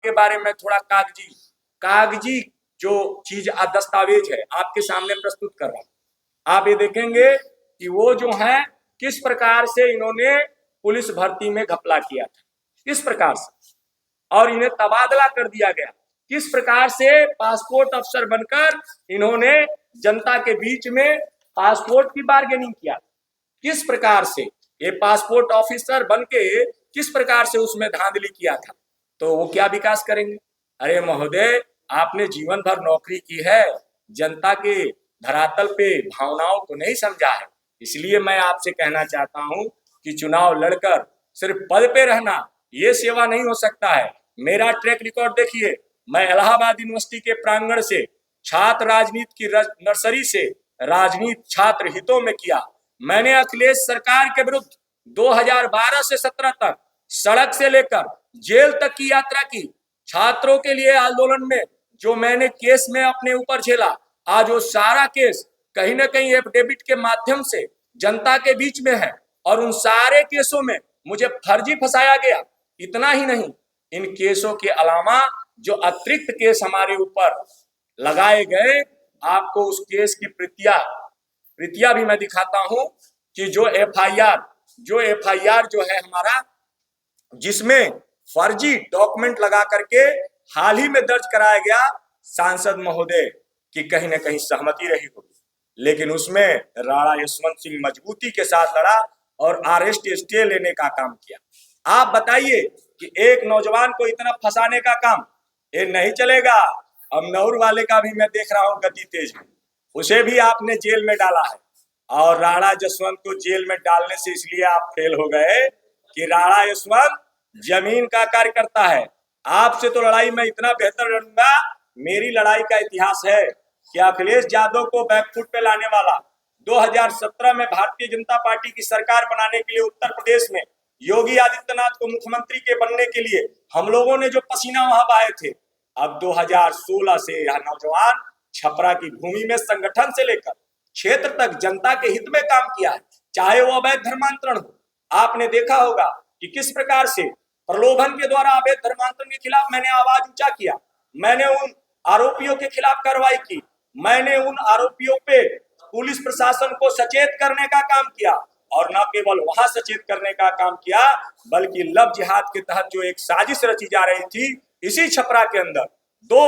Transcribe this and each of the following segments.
के बारे में थोड़ा कागजी जो चीज दस्तावेज है आपके सामने प्रस्तुत कर रहा हूं। आप ये देखेंगे कि वो जो है किस प्रकार से इन्होंने पुलिस भर्ती में घपला किया था, किस प्रकार से, और इन्हें तबादला कर दिया गया, किस प्रकार से पासपोर्ट अफसर बनकर इन्होंने जनता के बीच में पासपोर्ट की बार्गेनिंग किया, किस प्रकार से ये पासपोर्ट ऑफिसर बनके किस प्रकार से उसमें धांधली किया था। तो वो क्या विकास करेंगे? अरे महोदय, आपने जीवन भर नौकरी की है, जनता के धरातल पे भावनाओं को नहीं समझा है। इसलिए मैं आपसे कहना चाहता हूं कि चुनाव लड़कर सिर्फ पद पे रहना ये सेवा नहीं हो सकता है। मेरा ट्रैक रिकॉर्ड देखिए, मैं इलाहाबाद यूनिवर्सिटी के प्रांगण से छात्र राजनीति की नर्सरी से राजनीति छात्र हितों में किया। मैंने अखिलेश सरकार के विरुद्ध 2012 से 17 तक सड़क से लेकर जेल तक की यात्रा की। छात्रों के लिए आंदोलन में जो मैंने केस में अपने ऊपर झेला, आज वो सारा केस कहीं ना कहीं एफिडेविट के माध्यम से जनता के बीच में है, और उन सारे केसों में मुझे फर्जी फंसाया गया। इतना ही नहीं, इन केसों के अलावा जो अतिरिक्त केस हमारे ऊपर लगाए गए, आपको उस केस की प्रतियां भी मैं दिखाता हूं कि जो एफआईआर जो है हमारा, जिसमें फर्जी डॉक्यूमेंट लगा करके हाल ही में दर्ज कराया गया, सांसद महोदय की कहीं ना कहीं सहमति रही होगी, लेकिन उसमें राणा यशवंत सिंह मजबूती के साथ लड़ा और अरेस्ट स्टे लेने का काम किया। आप बताइए कि एक नौजवान को इतना फंसाने का काम ये नहीं चलेगा। अमनौर वाले का भी मैं देख रहा हूं गति तेज में, उसे भी आपने जेल में डाला है, और राणा यशवंत को जेल में डालने से इसलिए आप फेल हो गए कि राणा यशवंत जमीन का कार्य करता है। आपसे तो लड़ाई मैं इतना बेहतर लड़ूंगा, मेरी लड़ाई का इतिहास है कि अखिलेश यादव को बैकफुट पे लाने वाला, 2017 में भारतीय जनता पार्टी की सरकार बनाने के लिए उत्तर प्रदेश में योगी आदित्यनाथ को मुख्यमंत्री के बनने के लिए हम लोगों ने जो पसीना वहां बहाए थे, अब 2016 से यह नौजवान छपरा की भूमि में संगठन से लेकर क्षेत्र तक जनता के हित में काम किया है, चाहे वो अवैध धर्मांतरण हो। आपने देखा होगा कि किस प्रकार से प्रलोभन के द्वारा अवैध धर्मांतरण के खिलाफ मैंने आवाज ऊंचा किया, मैंने उन आरोपियों के खिलाफ कार्रवाई की, मैंने उन आरोपियों पे पुलिस प्रशासन को सचेत करने का काम किया, और न केवल वहां सचेत करने का काम किया, बल्कि लव जिहाद के तहत जो एक साजिश रची जा रही थी इसी छपरा के अंदर 2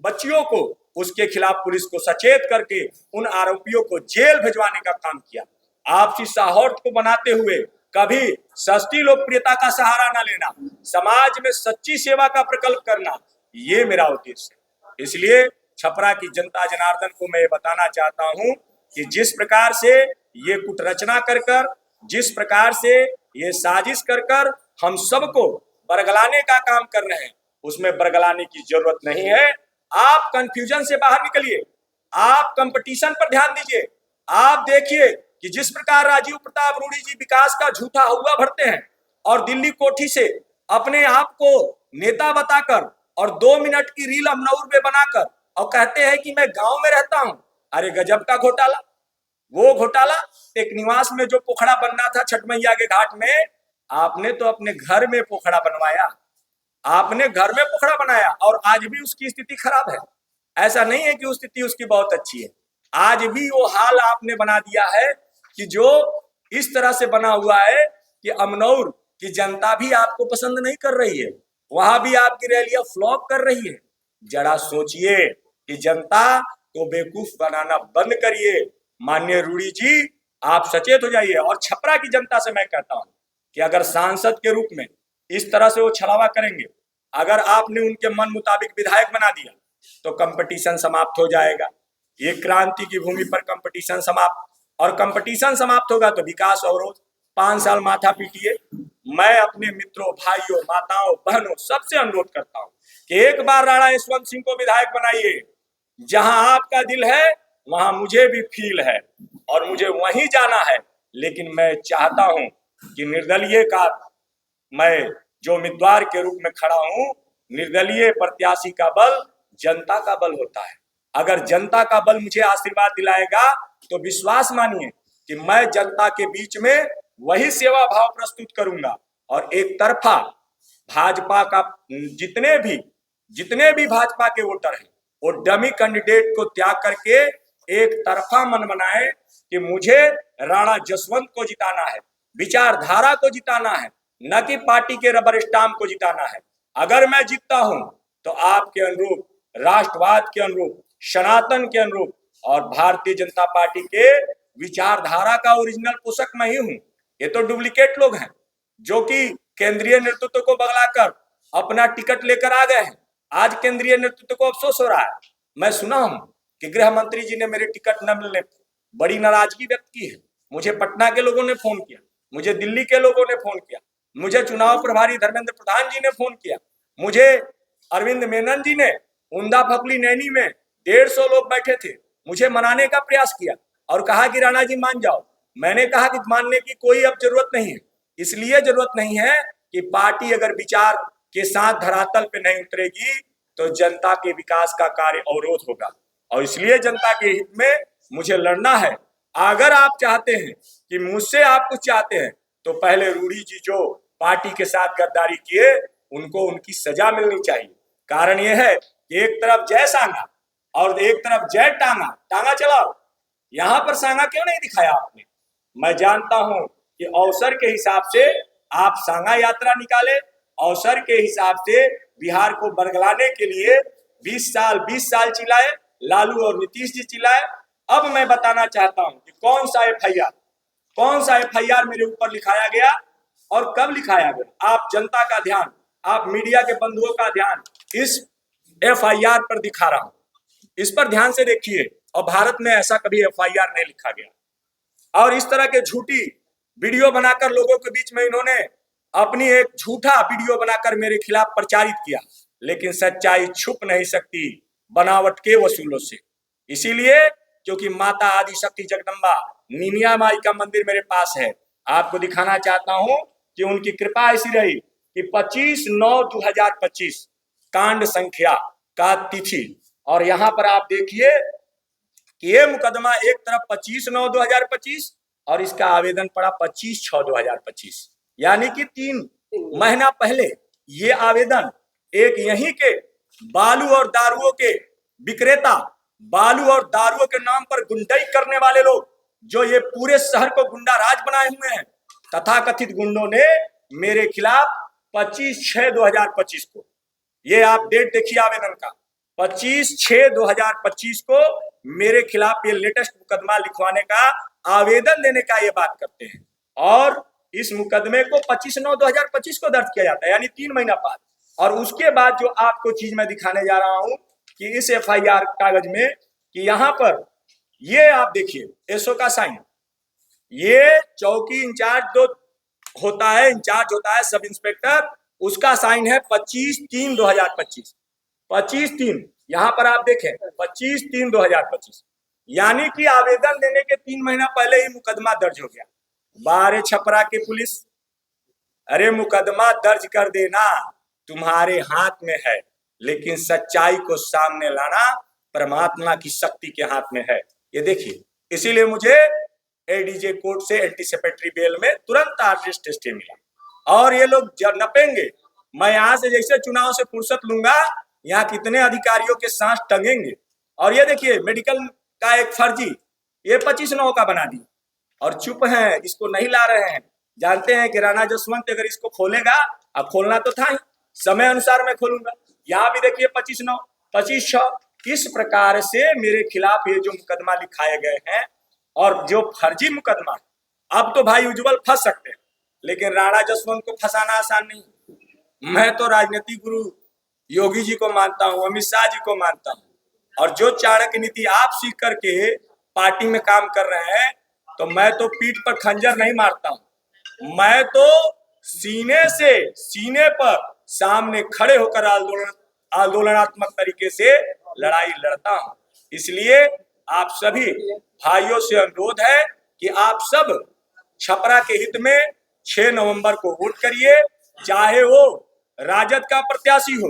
बच्चियों को, उसके खिलाफ पुलिस को सचेत करके उन आरोपियों को जेल भिजवाने का काम किया। आपसी सौहार्द को बनाते हुए कभी सस्ती लोकप्रियता का सहारा न लेना, समाज में सच्ची सेवा का प्रकल्प करना, ये मेरा उद्देश्य है। इसलिए छपरा की जनता जनार्दन को मैं बताना चाहता हूं कि जिस प्रकार से ये कुटरचना कर जिस प्रकार से ये साजिश कर हम सबको बरगलाने का काम कर रहे हैं, उसमें बरगलाने की जरूरत नहीं है। आप कंफ्यूजन से बाहर निकलिए, आप कंपटीशन पर ध्यान दीजिए। आप देखिए कि जिस प्रकार राजीव प्रताप रूडी जी विकास का झूठा हुआ भरते हैं और दिल्ली कोठी से अपने आप को नेता बताकर और 2 मिनट की रील अमनौर में बनाकर और कहते हैं कि मैं गांव में रहता हूं। अरे गजब का घोटाला! वो घोटाला एक निवास में जो पोखड़ा बनना था छठ मैया के घाट में, आपने तो अपने घर में पोखड़ा बनवाया, आपने घर में पोखड़ा बनाया, और आज भी उसकी स्थिति खराब है। ऐसा नहीं है कि उस स्थिति उसकी बहुत अच्छी है, आज भी वो हाल आपने बना दिया है कि जो इस तरह से बना हुआ है कि अमनौर की जनता भी आपको पसंद नहीं कर रही है, वहां भी आपकी रैलियां फ्लॉप कर रही है। जरा सोचिए कि जनता को बेवकूफ बनाना बंद करिए। माननीय रूडी जी, आप सचेत हो जाइए। और छपरा की जनता से मैं कहता हूं कि अगर सांसद के रूप में इस तरह से वो छलावा करेंगे, अगर आपने उनके मन मुताबिक विधायक बना दिया तो कंपटीशन समाप्त हो जाएगा। ये क्रांति की भूमि पर कंपटीशन समाप्त, और कंपटीशन समाप्त होगा तो विकास अवरोध। 5 साल माथा पीटिए। मैं अपने मित्रों, भाइयों, माताओं, बहनों सबसे अनुरोध करता हूं कि एक बार राणा यशवंत सिंह को विधायक बनाइए। जहां आपका दिल है वहां मुझे भी फील है और मुझे वहीं जाना है, लेकिन मैं चाहता हूं कि निर्दलीय का मैं जो उम्मीदवार के रूप में खड़ा हूं, निर्दलीय प्रत्याशी का बल जनता का बल होता है। अगर जनता का बल मुझे आशीर्वाद दिलाएगा तो विश्वास मानिए कि मैं जनता के बीच में वही सेवा भाव प्रस्तुत करूंगा, और एक तरफा भाजपा का जितने भी भाजपा के वोटर हैं वो डमी कैंडिडेट को त्याग करके एक तरफा मन बनाए कि मुझे राणा जसवंत को जिताना है, विचारधारा को जिताना है, न कि पार्टी के रबर स्टाम्प को जिताना है। अगर मैं जीतता हूं तो आपके अनुरूप, राष्ट्रवाद के अनुरूप, सनातन के अनुरूप और भारतीय जनता पार्टी के विचारधारा का ओरिजिनल पोषक मैं ही हूं। ये तो डुप्लीकेट लोग हैं जो कि केंद्रीय नेतृत्व को बगलाकर अपना टिकट लेकर आ गए हैं। आज केंद्रीय नेतृत्व को अफसोस हो रहा है। मैं सुना हूं कि गृह मंत्री जी ने मेरे टिकट न मिलने बड़ी नाराजगी व्यक्त की है। मुझे पटना के लोगों ने फोन किया, मुझे दिल्ली के लोगों ने फोन किया, मुझे चुनाव प्रभारी धर्मेंद्र प्रधान जी ने फोन किया, मुझे अरविंद मेनन जी ने उंदा फकली नैनी में 150 लोग बैठे थे, मुझे मनाने का प्रयास किया और कहा कि राणा जी मान जाओ। मैंने कहा कि मानने की कोई अब जरूरत नहीं है। इसलिए जरूरत नहीं है कि पार्टी अगर विचार के साथ धरातल पे नहीं उतरेगी तो जनता के विकास का कार्य अवरोध होगा, और इसलिए जनता के हित में मुझे लड़ना है। अगर आप चाहते हैं कि मुझसे आप कुछ चाहते हैं तो पहले रूढ़ी जी जो पार्टी के साथ गद्दारी किए उनको उनकी सजा मिलनी चाहिए। कारण यह है कि एक तरफ जय सांगा और एक तरफ जय टांगा, टांगा चलाओ। यहां पर सांगा क्यों नहीं दिखाया आपने? मैं जानता हूं कि अवसर के हिसाब से आप सांगा यात्रा निकाले, अवसर के हिसाब से बिहार को बरगलाने के लिए 20 साल चिल्लाए, लालू और नीतीश जी चिल्लाए। अब मैं बताना चाहता हूं कि कौन सा एफआईआर मेरे ऊपर लिखाया गया और कब लिखाया गया। आप जनता का ध्यान, आप मीडिया के बंधुओं का ध्यान इस एफआईआर पर दिखा रहा हूं, इस पर ध्यान से देखिए। और भारत में ऐसा कभी एफआईआर नहीं लिखा गया। और इस तरह के झूठी वीडियो बनाकर लोगों के बीच में इन्होंने अपनी एक झूठा वीडियो बनाकर मेरे खिलाफ प्रचारित किया, लेकिन सच्चाई छुप नहीं सकती बनावट के वसूलों से। इसीलिए क्योंकि माता आदि शक्ति जगदम्बा निमिया माई का मंदिर मेरे पास है, आपको दिखाना चाहता हूं कि उनकी कृपा ऐसी रही कि 25/9/2025 कांड संख्या का तिथि, और यहां पर आप देखिए कि ये मुकदमा एक तरफ 25/9/2025 और इसका आवेदन पड़ा 25/6/2025, यानी कि 3 महीना पहले ये आवेदन एक यहीं के बालू और दारुओं के विक्रेता, बालू और दारुओं के नाम पर गुंडाई करने वाले लोग जो ये पूरे शहर को गुंडा राज बनाए हुए हैं, तथाकथित गुंडों ने मेरे खिलाफ 25/6/2025 को, ये आप डेट देखिए आवेदन का, 25/6/2025 को मेरे खिलाफ ये लेटेस्ट मुकदमा लिखवाने का आवेदन देने का ये बात करते हैं। और इस मुकदमे को 25/9/2025 को दर्ज किया जाता है, यानी 3 महीना बाद। और उसके बाद जो आपको चीज मैं दिखाने जा रहा हूं कि इस एफआईआर कागज में कि यहां पर ये आप देखिए एसओ का साइन, ये चौकी इंचार्ज जो होता है, इंचार्ज होता है सब इंस्पेक्टर, उसका साइन है 25/3/2025, 25/3। यहां पर आप देखें 25/3/2025, यानी कि आवेदन देने के 3 महीना पहले ही मुकदमा दर्ज हो गया। 12 छपरा के पुलिस, अरे मुकदमा दर्ज कर देना तुम्हारे हाथ में है, लेकिन सच्चाई को सामने लाना परमात्मा की शक्ति के हाथ में है। ये देखिए, इसीलिए मुझे एडीजे कोर्ट से एंटीसिपेटरी बेल में तुरंत अरेस्ट स्टे मिला। और ये लोग नपेंगे, मैं यहां से जैसे चुनाव से फुर्सत लूंगा, यहाँ कितने अधिकारियों के सांस टंगेंगे। और ये देखिए मेडिकल का एक फर्जी, ये 25/9 का बना दिया और चुप हैं, इसको नहीं ला रहे हैं। जानते हैं कि राणा जसवंत अगर इसको खोलेगा, अब खोलना तो था ही, समय अनुसार मैं खोलूंगा। यहाँ भी देखिए 25/9, 25/6, किस प्रकार से मेरे खिलाफ ये जो मुकदमा लिखाए गए हैं और जो फर्जी मुकदमा। अब तो भाई उज्जवल फंस सकते हैं, लेकिन राणा जसवंत को फंसाना आसान नहीं। मैं तो राजनीतिक गुरु योगी जी को मानता हूं, अमित शाह जी को मानता हूं, और जो चाणक्य नीति आप सीख करके पार्टी में काम कर रहे हैं, तो मैं तो पीठ पर खंजर नहीं मारता हूं, मैं तो सीने से सीने पर सामने खड़े होकर आंदोलनात्मक तरीके से लड़ाई लड़ता हूं। इसलिए आप सभी भाइयों से अनुरोध है कि आप सब छपरा के हित में 6 नवंबर को वोट करिए, चाहे वो राजद का प्रत्याशी हो,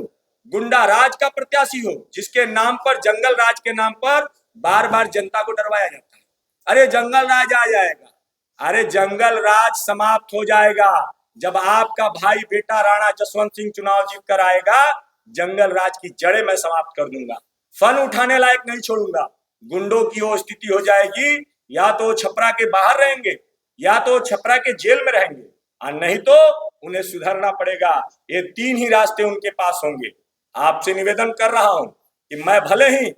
गुंडा राज का प्रत्याशी हो, जिसके नाम पर, जंगल राज के नाम पर बार बार जनता को डरवाया जाता है। अरे जंगल राज आ जाएगा, अरे जंगल राज समाप्त हो जाएगा। जब आपका भाई बेटा राणा जसवंत सिंह चुनाव जीत कर आएगा, जंगल राज की जड़ें मैं समाप्त कर दूंगा, फन उठाने लायक नहीं छोड़ूंगा। गुंडों की वो स्थिति हो जाएगी, या तो छपरा के बाहर रहेंगे या तो छपरा के जेल में रहेंगे, और नहीं तो उन्हें सुधरना पड़ेगा। ये तीन ही रास्ते उनके पास होंगे। आपसे निवेदन कर रहा हूं कि मैं भले ही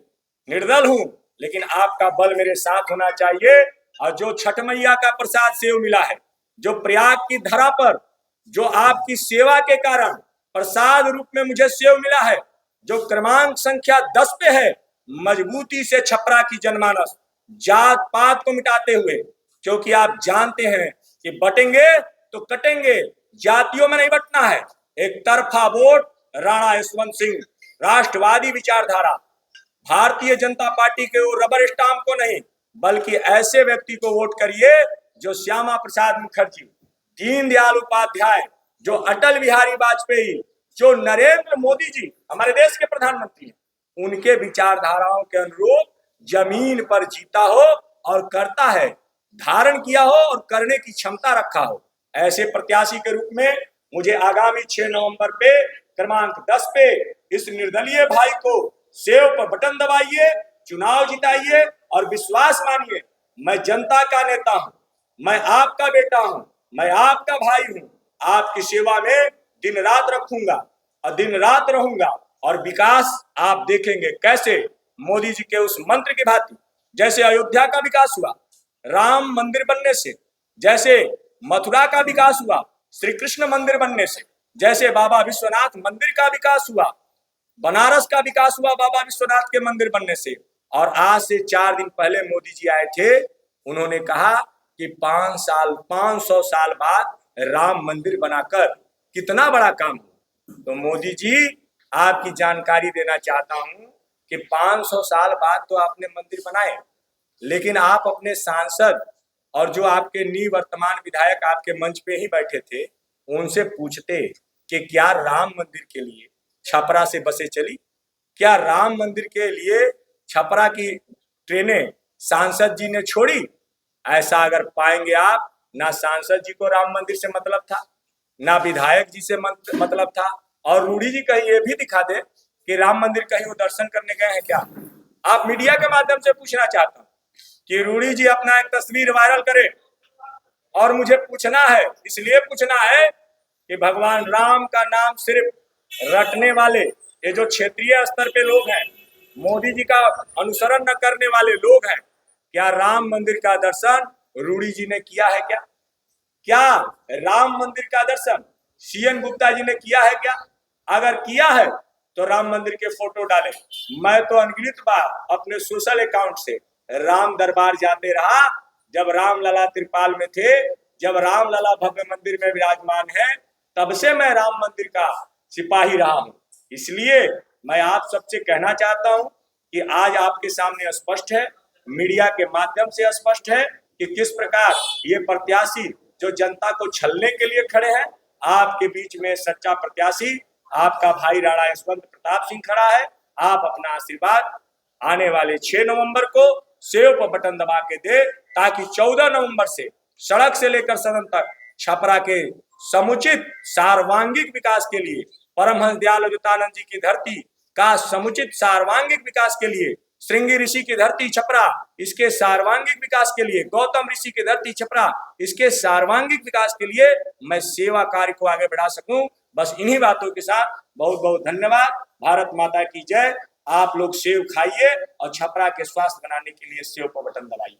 निर्दल हूं, लेकिन आपका बल मेरे साथ होना चाहिए। और जो छठ मैया का प्रसाद सेव मिला है, जो प्रयाग की धरा पर जो आपकी सेवा के कारण प्रसाद रूप में मुझे सेव मिला है, जो क्रमांक संख्या 10 पे है, मजबूती से छपरा की जनमानस जात पात को मिटाते हुए, क्योंकि आप जानते हैं कि बटेंगे तो कटेंगे, जातियों में नहीं बटना है। एक तरफा वोट राणा यशवंत सिंह, राष्ट्रवादी विचारधारा, भारतीय जनता पार्टी के वो रबर स्टाम्प को नहीं, बल्कि ऐसे व्यक्ति को वोट करिए जो श्यामा प्रसाद मुखर्जी, दीनदयाल उपाध्याय, जो अटल बिहारी वाजपेयी, जो नरेंद्र मोदी जी हमारे देश के प्रधानमंत्री हैं, उनके विचारधाराओं के अनुरूप जमीन पर जीता हो और करता है, धारण किया हो और करने की क्षमता रखा हो। ऐसे प्रत्याशी के रूप में मुझे आगामी 6 नवंबर पे क्रमांक 10 पे इस निर्दलीय भाई को सेव पर बटन दबाइए, चुनाव जिताइए और विश्वास मानिए, मैं जनता का नेता हूं, मैं आपका बेटा हूं, मैं आपका भाई हूं, आपकी सेवा में दिन रात रखूंगा और दिन रात रहूंगा। और विकास आप देखेंगे कैसे मोदी जी के उस मंत्र की भांति, जैसे अयोध्या का विकास हुआ राम मंदिर बनने से, जैसे मथुरा का विकास हुआ श्री कृष्ण मंदिर बनने से, जैसे बाबा विश्वनाथ मंदिर का विकास हुआ, बनारस का विकास हुआ बाबा विश्वनाथ के मंदिर बनने से। और आज से 4 दिन पहले मोदी जी आए थे, उन्होंने कहा कि 500 साल बाद राम मंदिर बनाकर कितना बड़ा काम हो। तो मोदी जी, आपकी जानकारी देना चाहता हूं कि 500 साल बाद तो आपने मंदिर बनाए, लेकिन आप अपने सांसद और जो आपके निवर्तमान विधायक आपके मंच पे ही बैठे थे, उनसे पूछते कि क्या राम मंदिर के लिए छपरा से बसें चली, क्या राम मंदिर के लिए छपरा की ट्रेनें सांसद जी ने छोड़ी। ऐसा अगर पाएंगे आप, ना सांसद जी को राम मंदिर से मतलब था, ना विधायक जी से मतलब था। और रूडी जी कहीं ये भी दिखा दे कि राम मंदिर कहीं वो दर्शन करने गए हैं क्या। आप मीडिया के माध्यम से पूछना चाहता हूं कि रूडी जी अपना एक तस्वीर वायरल करे, और मुझे पूछना है, इसलिए पूछना है कि भगवान राम का नाम सिर्फ रटने वाले ये जो क्षेत्रीय स्तर पे लोग हैं, मोदी जी का अनुसरण न करने वाले लोग हैं, क्या राम मंदिर का दर्शन रूडी जी ने किया है क्या? क्या राम मंदिर का दर्शन सीएन गुप्ता जी ने किया है क्या? अगर किया है तो राम मंदिर के फोटो डालें। मैं तो अनगिनत बार अपने सोशल अकाउंट से राम दरबार जाते रहा, जब राम लला त्रिपाल में थे, जब राम लला भव्य मंदिर में विराजमान है, तब से मैं राम मंदिर का सिपाही रहा हूं। इसलिए मैं आप सबसे कहना चाहता हूं कि आज आपके सामने स्पष्ट है, मीडिया के माध्यम से स्पष्ट है कि किस प्रकार ये प्रत्याशी जो जनता को छलने के लिए खड़े हैं, आपके बीच में सच्चा प्रत्याशी आपका भाई राणा यशवंत प्रताप सिंह खड़ा है। आप अपना आशीर्वाद आने वाले 6 नवंबर को सेव पर बटन दबा के दे, ताकि 14 नवंबर से सड़क से लेकर सदन तक छपरा के समुचित सर्वांगीण विकास के लिए, परमहंस दयाल अद्वैतानंद जी की धरती का समुचित सर्वांगीण विकास के लिए, श्रृंगी ऋषि की धरती छपरा, इसके सर्वांगीण विकास के लिए, गौतम ऋषि की धरती छपरा, इसके सर्वांगीण विकास के लिए मैं सेवा कार्य को आगे बढ़ा सकूं। बस इन्हीं बातों के साथ बहुत बहुत धन्यवाद। भारत माता की जय। आप लोग सेव खाइए और छपरा के स्वास्थ्य बनाने के लिए सेव पर बटन दबाइए।